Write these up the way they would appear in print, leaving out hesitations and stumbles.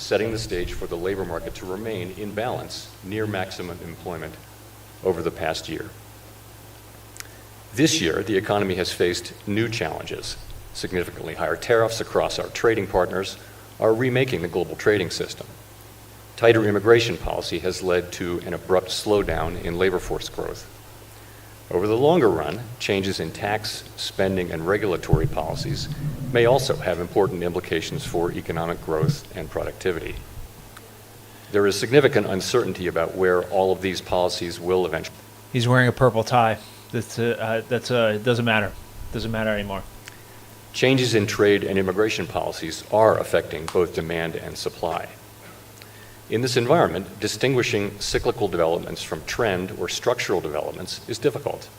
setting the stage for the labor market to remain in balance near maximum employment over the past year. This year, the economy has faced new challenges. Significantly higher tariffs across our trading partners are remaking the global trading system. Tighter immigration policy has led to an abrupt slowdown in labor force growth. Over the longer run, changes in tax, spending, and regulatory policies may also have important implications for economic growth and productivity. There is significant uncertainty about where all of these policies will eventually. He's wearing a purple tie. It doesn't matter. Doesn't matter anymore. Changes in trade and immigration policies are affecting both demand and supply. In this environment, distinguishing cyclical developments from trend or structural developments is difficult.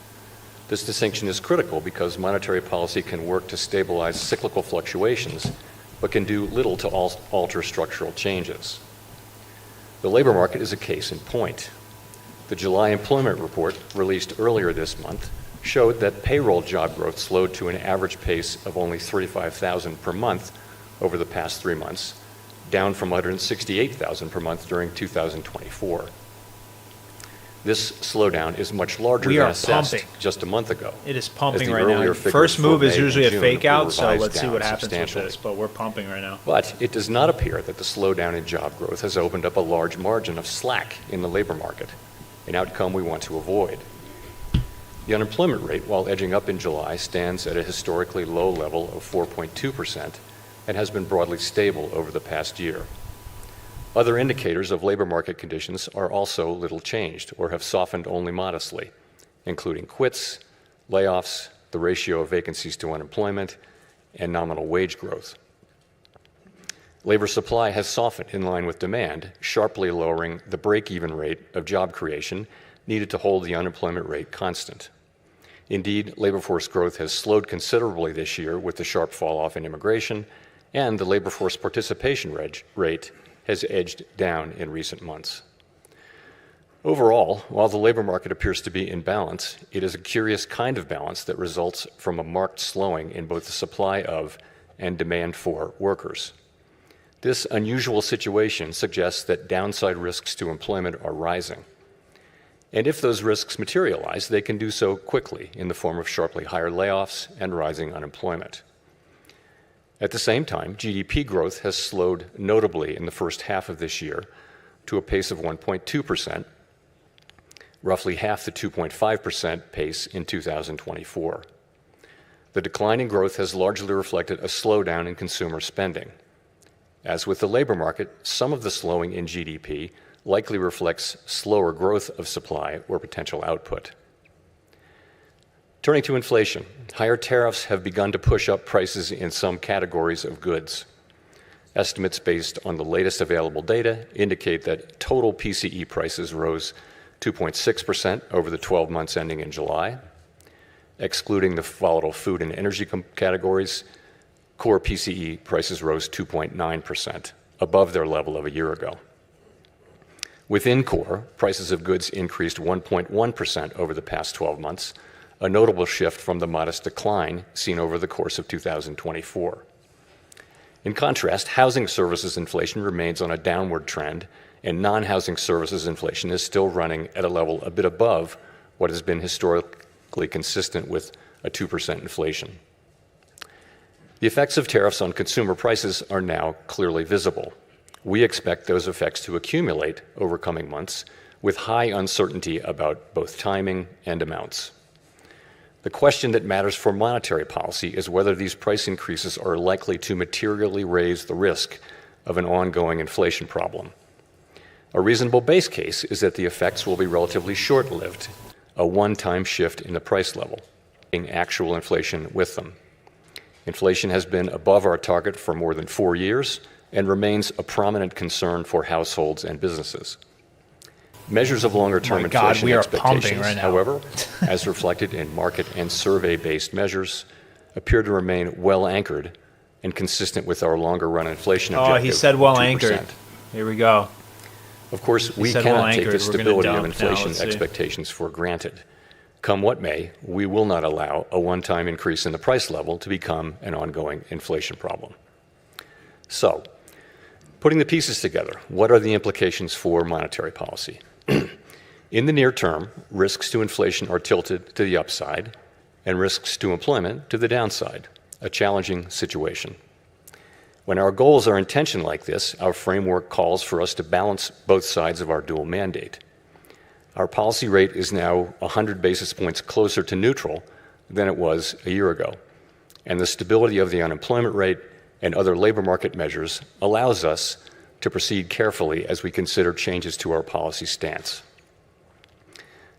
This distinction is critical because monetary policy can work to stabilize cyclical fluctuations, but can do little to alter structural changes. The labor market is a case in point. The July employment report, released earlier this month, showed that payroll job growth slowed to an average pace of only 35,000 per month over the past 3 months, down from 168,000 per month during 2024. This slowdown is much larger than assessed just a month ago. It is pumping right now. First move is usually a fake out, so let's see what happens with this, but we're pumping right now. But it does not appear that the slowdown in job growth has opened up a large margin of slack in the labor market, an outcome we want to avoid. The unemployment rate, while edging up in July, stands at a historically low level of 4.2% and has been broadly stable over the past year. Other indicators of labor market conditions are also little changed or have softened only modestly, including quits, layoffs, the ratio of vacancies to unemployment, and nominal wage growth. Labor supply has softened in line with demand, sharply lowering the break-even rate of job creation needed to hold the unemployment rate constant. Indeed, labor force growth has slowed considerably this year with the sharp fall-off in immigration, and the labor force participation rate has edged down in recent months. Overall, while the labor market appears to be in balance, it is a curious kind of balance that results from a marked slowing in both the supply of and demand for workers. This unusual situation suggests that downside risks to employment are rising. And if those risks materialize, they can do so quickly in the form of sharply higher layoffs and rising unemployment. At the same time, GDP growth has slowed notably in the first half of this year to a pace of 1.2%, roughly half the 2.5% pace in 2024. The decline in growth has largely reflected a slowdown in consumer spending. As with the labor market, some of the slowing in GDP likely reflects slower growth of supply or potential output. Turning to inflation, higher tariffs have begun to push up prices in some categories of goods. Estimates based on the latest available data indicate that total PCE prices rose 2.6% over the 12 months ending in July. Excluding the volatile food and energy categories, core PCE prices rose 2.9%, above their level of a year ago. Within core, prices of goods increased 1.1% over the past 12 months, a notable shift from the modest decline seen over the course of 2024. In contrast, housing services inflation remains on a downward trend, and non-housing services inflation is still running at a level a bit above what has been historically consistent with a 2% inflation. The effects of tariffs on consumer prices are now clearly visible. We expect those effects to accumulate over coming months with high uncertainty about both timing and amounts. The question that matters for monetary policy is whether these price increases are likely to materially raise the risk of an ongoing inflation problem. A reasonable base case is that the effects will be relatively short-lived, a one-time shift in the price level, bringing actual inflation with them. Inflation has been above our target for more than 4 years and remains a prominent concern for households and businesses. Measures of longer-term inflation expectations, however, as reflected in market and survey-based measures, appear to remain well anchored and consistent with our longer-run inflation objective. Oh, he said well anchored. Here we go. Of course, we cannot take the stability of inflation expectations for granted. Come what may, we will not allow a one-time increase in the price level to become an ongoing inflation problem. So, Putting the pieces together, what are the implications for monetary policy? In the near term, risks to inflation are tilted to the upside and risks to employment to the downside, a challenging situation. When our goals are in tension like this, our framework calls for us to balance both sides of our dual mandate. Our policy rate is now 100 basis points closer to neutral than it was a year ago, and the stability of the unemployment rate and other labor market measures allows us to proceed carefully as we consider changes to our policy stance.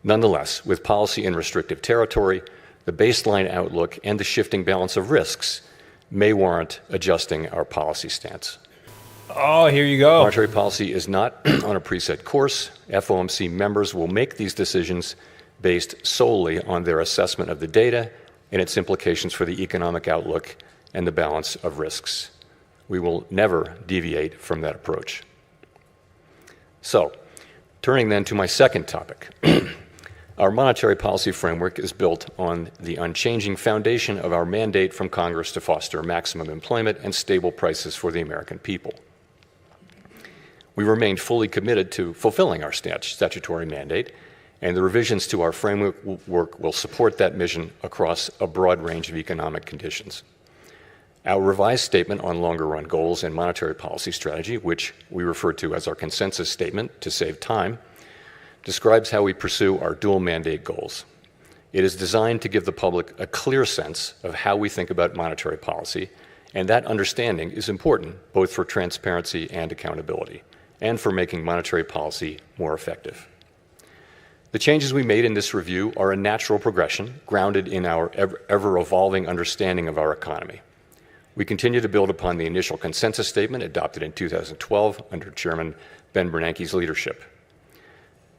Nonetheless, with policy in restrictive territory, the baseline outlook and the shifting balance of risks may warrant adjusting our policy stance. Oh, here you go. Monetary policy is not on a preset course. FOMC members will make these decisions based solely on their assessment of the data and its implications for the economic outlook and the balance of risks. We will never deviate from that approach. So, turning then to my second topic. Our monetary policy framework is built on the unchanging foundation of our mandate from Congress to foster maximum employment and stable prices for the American people. We remain fully committed to fulfilling our statutory mandate, and the revisions to our framework will support that mission across a broad range of economic conditions. Our revised statement on longer-run goals and monetary policy strategy, which we refer to as our consensus statement to save time, describes how we pursue our dual mandate goals. It is designed to give the public a clear sense of how we think about monetary policy, and that understanding is important both for transparency and accountability, and for making monetary policy more effective. The changes we made in this review are a natural progression grounded in our ever-evolving understanding of our economy. We continue to build upon the initial consensus statement adopted in 2012 under Chairman Ben Bernanke's leadership.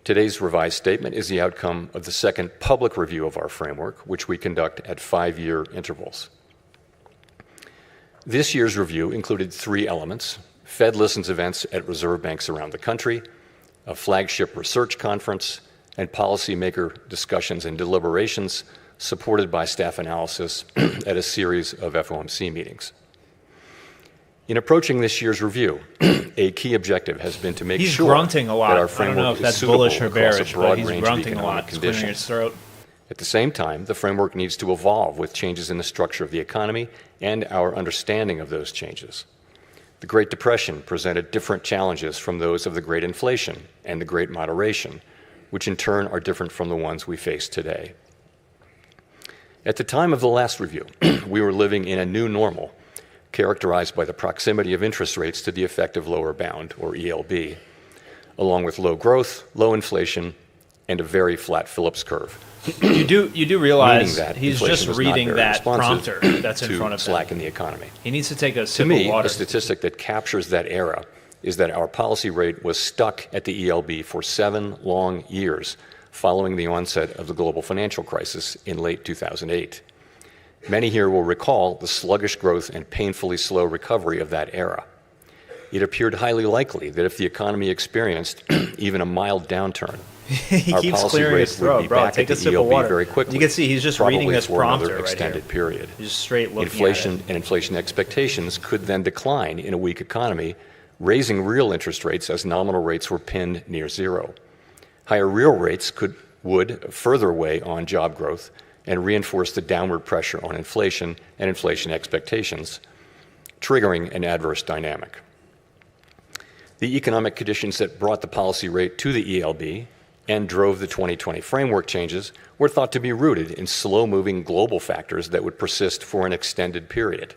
Today's revised statement is the outcome of the second public review of our framework, which we conduct at 5-year intervals. This year's review included 3 elements: Fed Listens events at reserve banks around the country, a flagship research conference, and policymaker discussions and deliberations supported by staff analysis at a series of FOMC meetings. In approaching this year's review, a key objective has been to make sure grunting a lot. that our framework I don't know if is that's suitable bullish or across bearish, a broad but he's range grunting of a lot. economic It's clearing his conditions. throat. At the same time, the framework needs to evolve with changes in the structure of the economy and our understanding of those changes. The Great Depression presented different challenges from those of the Great Inflation and the Great Moderation, which in turn are different from the ones we face today. At the time of the last review, we were living in a new normal, characterized by the proximity of interest rates to the effective lower bound, or ELB, along with low growth, low inflation, and a very flat Phillips curve. You do realize that he's just reading that prompter that's in front of him. Slack in the economy. He needs to take a To sip of me, water. a statistic that captures that era is that our policy rate was stuck at the ELB for 7 long years following the onset of the global financial crisis in late 2008. Many here will recall the sluggish growth and painfully slow recovery of that era. It appeared highly likely that if the economy experienced even a mild downturn, He our keeps policy clearing rate his throat, would be bro. back Take at a the sip of ELB water. very quickly. You can see he's just reading probably his for another prompter right extended here. period. He's just straight looking Inflation at it. and inflation expectations could then decline in a weak economy, raising real interest rates as nominal rates were pinned near zero. Higher real rates would further weigh on job growth and reinforce the downward pressure on inflation and inflation expectations, triggering an adverse dynamic. The economic conditions that brought the policy rate to the ELB and drove the 2020 framework changes were thought to be rooted in slow-moving global factors that would persist for an extended period.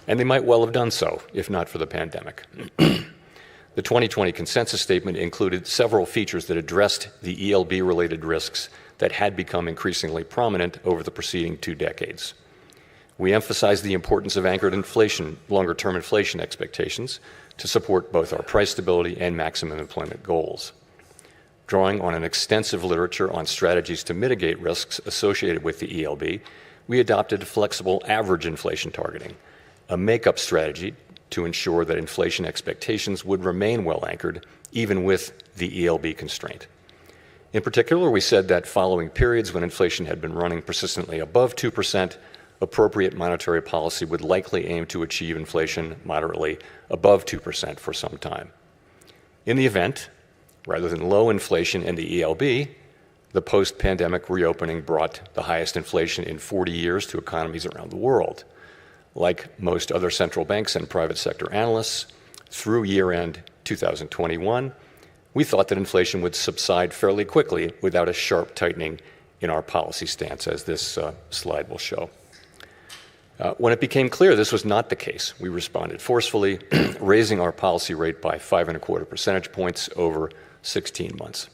And they might well have done so, if not for the pandemic. The 2020 consensus statement included several features that addressed the ELB-related risks that had become increasingly prominent over the preceding 2 decades. We emphasized the importance of anchored inflation, longer-term inflation expectations to support both our price stability and maximum employment goals. Drawing on an extensive literature on strategies to mitigate risks associated with the ELB, we adopted flexible average inflation targeting, a make-up strategy to ensure that inflation expectations would remain well anchored, even with the ELB constraint. In particular, we said that following periods when inflation had been running persistently above 2%, appropriate monetary policy would likely aim to achieve inflation moderately above 2% for some time. In the event, rather than low inflation in the ELB, the post-pandemic reopening brought the highest inflation in 40 years to economies around the world. Like most other central banks and private sector analysts, through year-end 2021, we thought that inflation would subside fairly quickly without a sharp tightening in our policy stance, as this slide will show. When it became clear this was not the case, we responded forcefully, raising our policy rate by 5.25 percentage points over 16 months.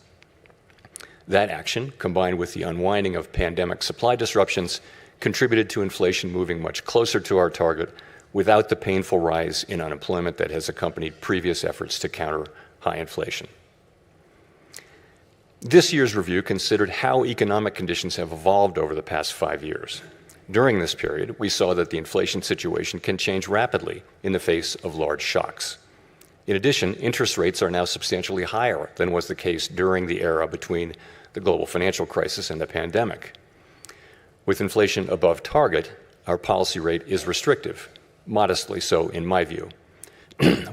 That action, combined with the unwinding of pandemic supply disruptions, contributed to inflation moving much closer to our target without the painful rise in unemployment that has accompanied previous efforts to counter high inflation. This year's review considered how economic conditions have evolved over the past 5 years. During this period, we saw that the inflation situation can change rapidly in the face of large shocks. In addition, interest rates are now substantially higher than was the case during the era between the global financial crisis and the pandemic. With inflation above target, our policy rate is restrictive, modestly so in my view.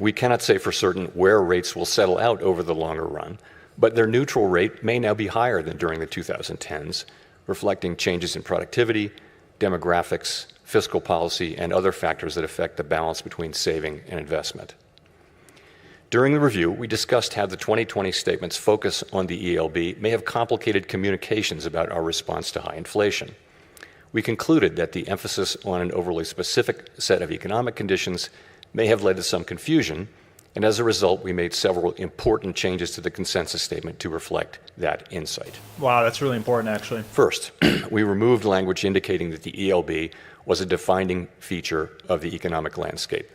We cannot say for certain where rates will settle out over the longer run, but their neutral rate may now be higher than during the 2010s, reflecting changes in productivity, demographics, fiscal policy, and other factors that affect the balance between saving and investment. During the review, we discussed how the 2020 statement's focus on the ELB may have complicated communications about our response to high inflation. We concluded that the emphasis on an overly specific set of economic conditions may have led to some confusion, and as a result, we made several important changes to the consensus statement to reflect that insight. Wow, that's really important, actually. First, we removed language indicating that the ELB was a defining feature of the economic landscape.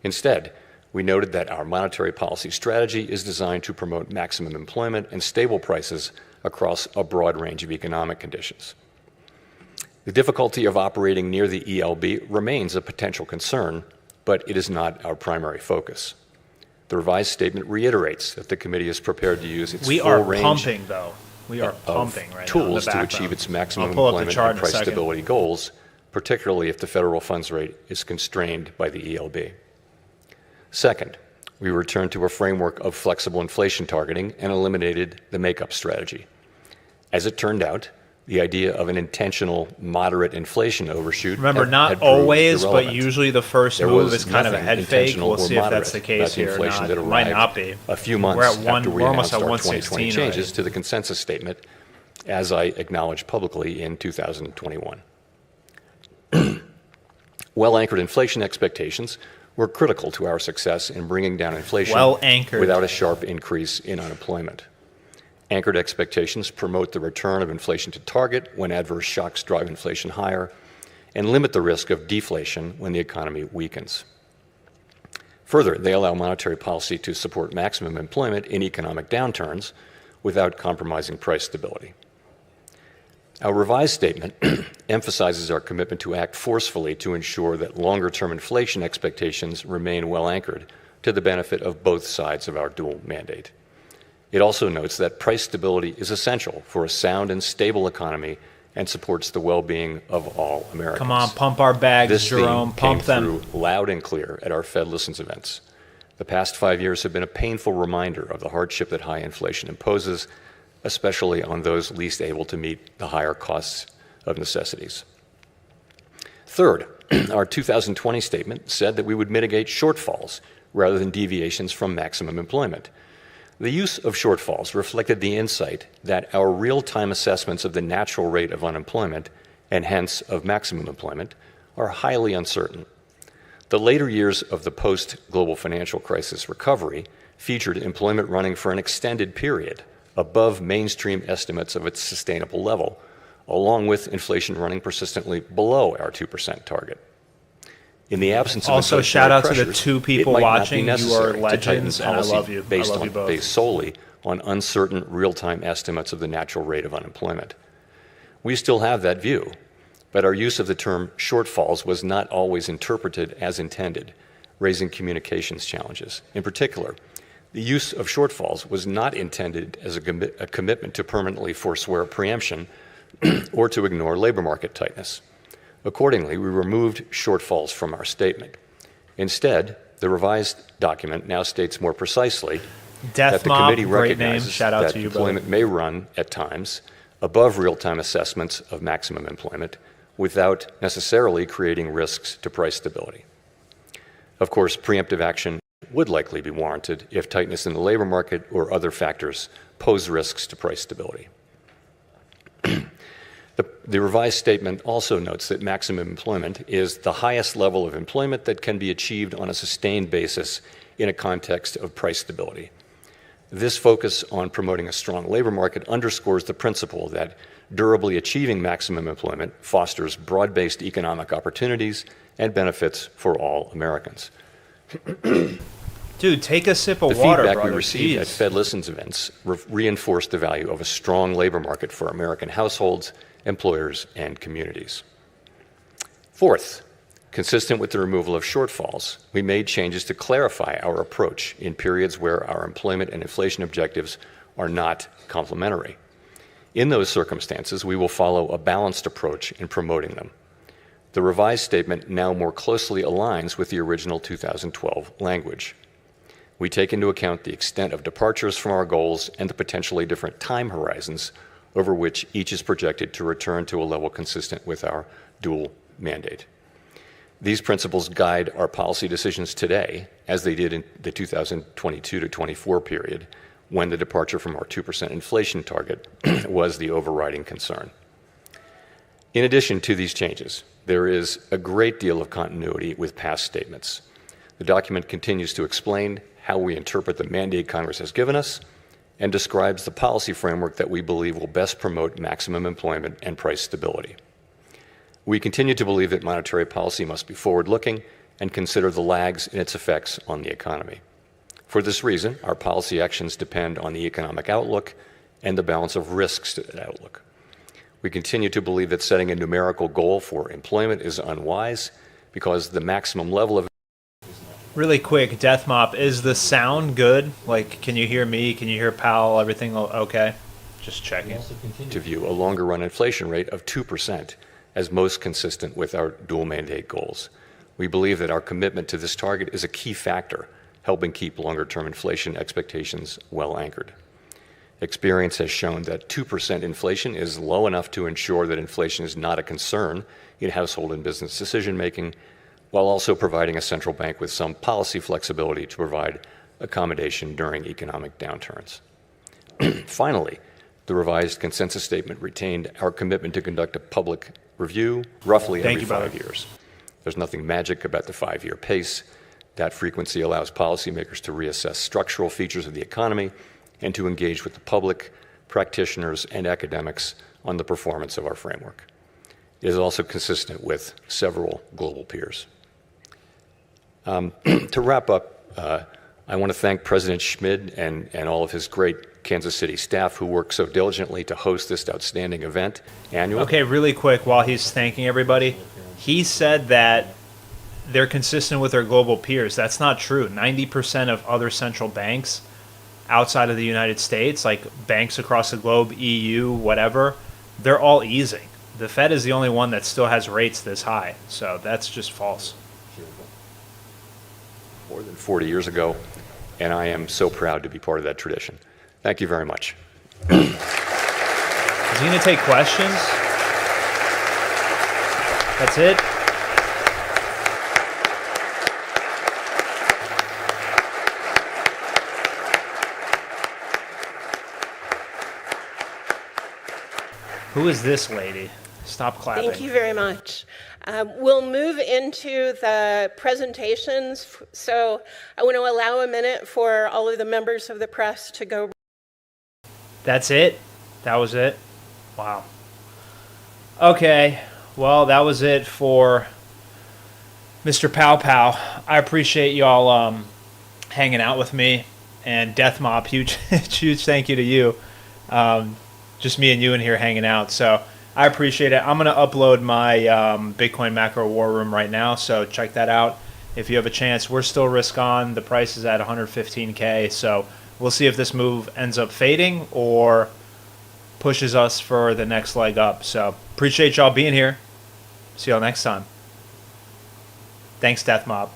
Instead, we noted that our monetary policy strategy is designed to promote maximum employment and stable prices across a broad range of economic conditions. The difficulty of operating near the ELB remains a potential concern, but it is not our primary focus. The revised statement reiterates that the committee is prepared to use its full range We are pumping, though. We are pumping right now. Tools to achieve its maximum employment and price stability goals, particularly if the federal funds rate is constrained by the ELB. Second, we returned to a framework of flexible inflation targeting and eliminated the makeup strategy. As it turned out, the idea of an intentional moderate inflation overshoot Remember, not always, but usually the first move is kind of a head fake. We'll see if that's the case here or not. It might not be. A few months after we announced our 2020 changes to the consensus statement, as I acknowledged publicly in 2021. Well-anchored inflation expectations were critical to our success in bringing down inflation without a sharp increase in unemployment. Anchored expectations promote the return of inflation to target when adverse shocks drive inflation higher and limit the risk of deflation when the economy weakens. Further, they allow monetary policy to support maximum employment in economic downturns without compromising price stability. Our revised statement emphasizes our commitment to act forcefully to ensure that longer-term inflation expectations remain well anchored to the benefit of both sides of our dual mandate. It also notes that price stability is essential for a sound and stable economy and supports the well-being of all Americans. Come on, pump our bags, Jerome, pump them. This theme came through loud and clear at our Fed Listens events. The past 5 years have been a painful reminder of the hardship that high inflation imposes, especially on those least able to meet the higher costs of necessities. Third, our 2020 statement said that we would mitigate shortfalls rather than deviations from maximum employment. The use of shortfalls reflected the insight that our real-time assessments of the natural rate of unemployment, and hence of maximum employment, are highly uncertain. The later years of the post-global financial crisis recovery featured employment running for an extended period above mainstream estimates of its sustainable level, along with inflation running persistently below our 2% target. In the absence of also, shout out to the two people watching. You are legends, and I love you. I love you both. Based solely on uncertain real-time estimates of the natural rate of unemployment. We still have that view, but our use of the term shortfalls was not always interpreted as intended, raising communications challenges. In particular, the use of shortfalls was not intended as a commitment to permanently forswear preemption or to ignore labor market tightness. Accordingly, we removed shortfalls from our statement. Instead, the revised document now states more precisely that the committee recognizes that employment may run at times above real-time assessments of maximum employment without necessarily creating risks to price stability. Of course, preemptive action would likely be warranted if tightness in the labor market or other factors pose risks to price stability. The revised statement also notes that maximum employment is the highest level of employment that can be achieved on a sustained basis in a context of price stability. This focus on promoting a strong labor market underscores the principle that durably achieving maximum employment fosters broad-based economic opportunities and benefits for all Americans. Dude, take a sip of water, brother. The feedback we Jeez. received at Fed Listens events reinforced the value of a strong labor market for American households, employers, and communities. Fourth, consistent with the removal of shortfalls, we made changes to clarify our approach in periods where our employment and inflation objectives are not complementary. In those circumstances, we will follow a balanced approach in promoting them. The revised statement now more closely aligns with the original 2012 language. We take into account the extent of departures from our goals and the potentially different time horizons over which each is projected to return to a level consistent with our dual mandate. These principles guide our policy decisions today, as they did in the 2022 to 24 period, when the departure from our 2% inflation target was the overriding concern. In addition to these changes, there is a great deal of continuity with past statements. The document continues to explain how we interpret the mandate Congress has given us and describes the policy framework that we believe will best promote maximum employment and price stability. We continue to believe that monetary policy must be forward-looking and consider the lags in its effects on the economy. For this reason, our policy actions depend on the economic outlook and the balance of risks to that outlook. We continue to believe that setting a numerical goal for employment is unwise because the maximum level of... Really quick, Death Mop, is the sound good? Like, can you hear me? Can you hear Powell? Everything okay? Just checking. To view a longer run inflation rate of 2% as most consistent with our dual mandate goals. We believe that our commitment to this target is a key factor, helping keep longer-term inflation expectations well anchored. Experience has shown that 2% inflation is low enough to ensure that inflation is not a concern in household and business decision-making, while also providing a central bank with some policy flexibility to provide accommodation during economic downturns. Finally, the revised consensus statement retained our commitment to conduct a public review roughly every 5 years. There's nothing magic about the 5-year pace. That frequency allows policymakers to reassess structural features of the economy and to engage with the public, practitioners, and academics on the performance of our framework. It is also consistent with several global peers. To wrap up, I want to thank President Schmid and all of his great Kansas City staff who worked so diligently to host this outstanding event annually. Okay, really quick, while he's thanking everybody, he said that they're consistent with their global peers. That's not true. 90% of other central banks outside of the United States, like banks across the globe, EU, whatever, they're all easing. The Fed is the only one that still has rates this high. So that's just false. More than 40 years ago, and I am so proud to be part of that tradition. Thank you very much. Is he going to take questions? That's it? Who is this lady? Stop clapping. Thank you very much. We'll move into the presentations. So I want to allow a minute for all of the members of the press to go. That's it? That was it? Wow. Okay. Well, that was it for Mr. Pow Pow. I appreciate y'all hanging out with me. And Death Mop, huge thank you to you. Just me and you in here hanging out. So I appreciate it. I'm going to upload my Bitcoin Macro War Room right now, so check that out if you have a chance. We're still risk on. The price is at 115K, so we'll see if this move ends up fading or pushes us for the next leg up. So appreciate y'all being here. See y'all next time. Thanks, Death Mob.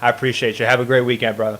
I appreciate you. Have a great weekend, brother.